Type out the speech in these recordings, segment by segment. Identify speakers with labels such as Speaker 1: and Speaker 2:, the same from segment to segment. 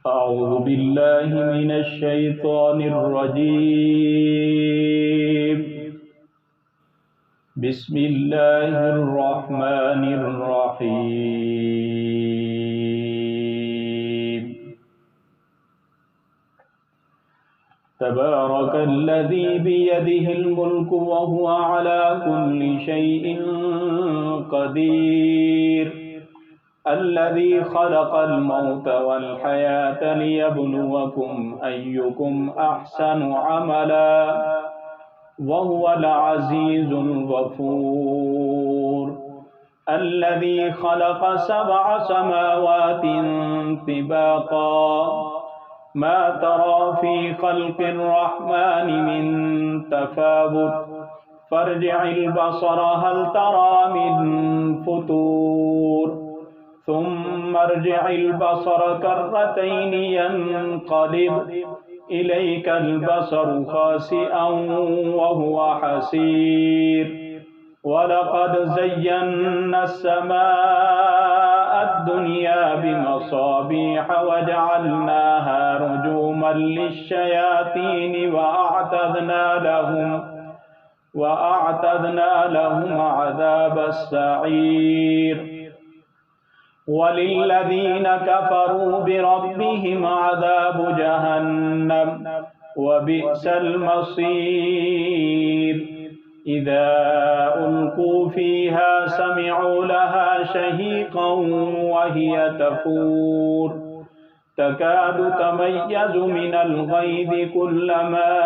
Speaker 1: أعوذ بالله من الشيطان الرجيم. بسم الله الرحمن الرحيم. تبارك الذي بيده الملك وهو على كل شيء قدير. الذي خلق الموت والحياة ليبلوكم أيكم أحسن عملا وهو العزيز الغفور. الذي خلق 7 سماوات طباقا ما ترى في خلق الرحمن من تفاوت فارجع البصر هل ترى من فطور ثم ارجع البصر كرتين ينقلب إليك البصر خاسئا وهو حسير. ولقد زينا السماء الدنيا بمصابيح وجعلناها رجوما للشياطين وأعتدنا لهم عذاب السعير. وللذين كفروا بربهم عذاب جهنم وبئس المصير. إذا ألقوا فيها سمعوا لها شهيقا وهي تفور تكاد تميز من الغيظ كلما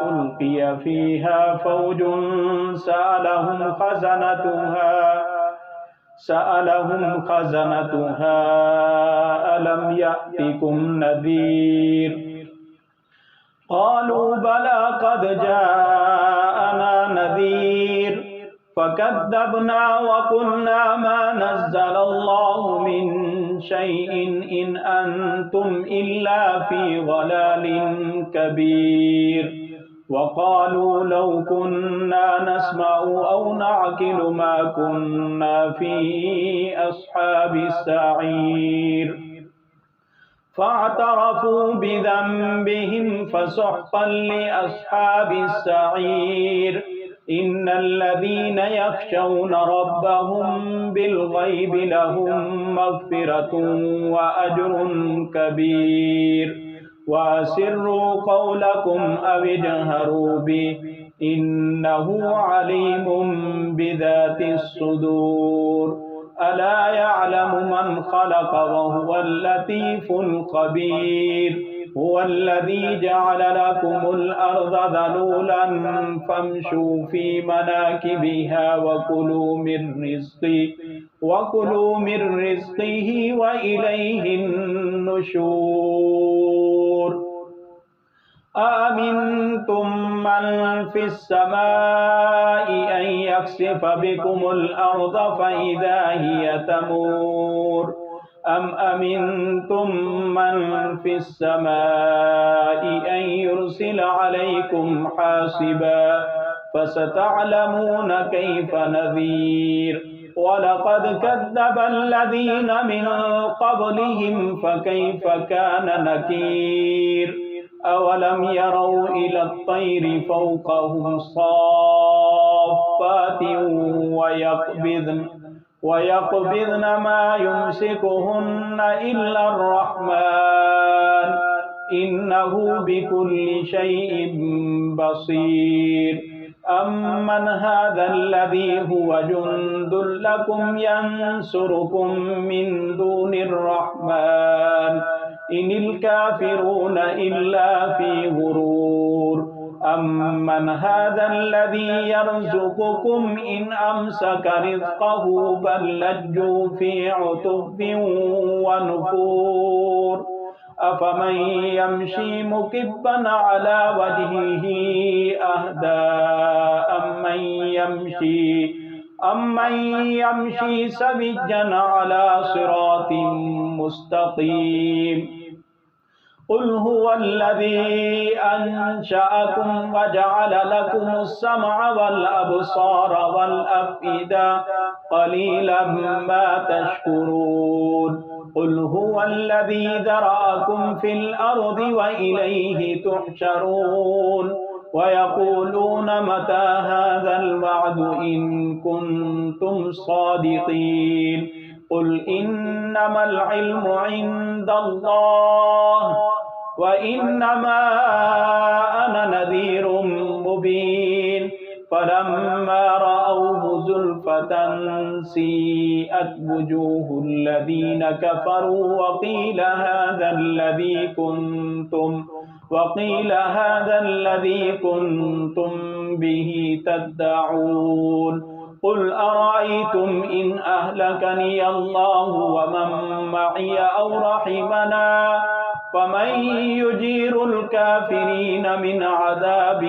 Speaker 1: ألقي فيها فوج سألهم خزنتها ألم يأتكم نذير. قالوا بلى قد جاءنا نذير فكذبنا وقلنا ما نزل الله من شيء إن أنتم إلا في ضلال كبير. وقالوا لو كنا نسمع أو نعقل ما كنا في أصحاب السعير. فاعترفوا بذنبهم فسحقا لأصحاب السعير. إن الذين يخشون ربهم بالغيب لهم مغفرة وأجر كبير. وأسروا قولكم أو اجهروا به إنه عليم بذات الصدور. ألا يعلم من خلق وهو اللطيف الخبير. هو الذي جعل لكم الأرض ذلولا فامشوا في مناكبها وكلوا من رزقه وإليه النشور. أأمنتم من في السماء أن يخسف بكم الأرض فإذا هي تمور أم أمنتم من في السماء أن يرسل عليكم حاصبا فستعلمون كيف نذير. ولقد كذب الذين من قبلهم فكيف كان نكير. أولم يروا إلى الطير فوقهم صافات ويقبضن ما يمسكهن إلا الرحمن إنه بكل شيء بصير. أمن هذا الذي هو جند لكم ينصركم من دون الرحمن إن الكافرون إلا في غرور. أمن هذا الذي يرزقكم إن أمسك رزقه بل لجوا في عتب ونفور. أفمن يمشي مكبا على وجهه أهدى أمن يمشي سويا على صراط مستقيم. قل هو الذي أنشأكم وجعل لكم السمع والأبصار والأفئدة قليلا ما تشكرون. قل هو الذي ذرأكم في الأرض وإليه تحشرون ويقولون متى هذا الوعد إن كنتم صادقين قل إنما العلم عند الله وإنما أنا نذير مبين فلما رأوه زلفة سيئت وجوه الذين كفروا وقيل هذا الذي كنتم به تدعون قل أرأيتم إن أهلكني الله ومن معي أو رحمنا فمن يجير الكافرين من عذاب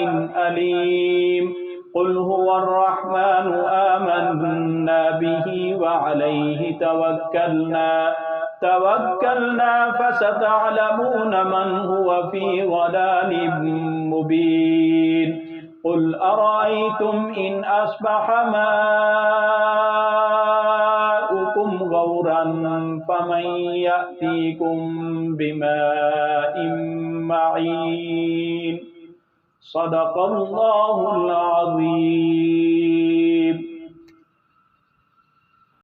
Speaker 1: أليم قل هو الرحمن آمنا به وعليه توكلنا فستعلمون من هو في ضلال مبين قل أرأيتم إن أصبح ماؤكم غورا فمن يأتيكم بماء معين صدق الله العظيم.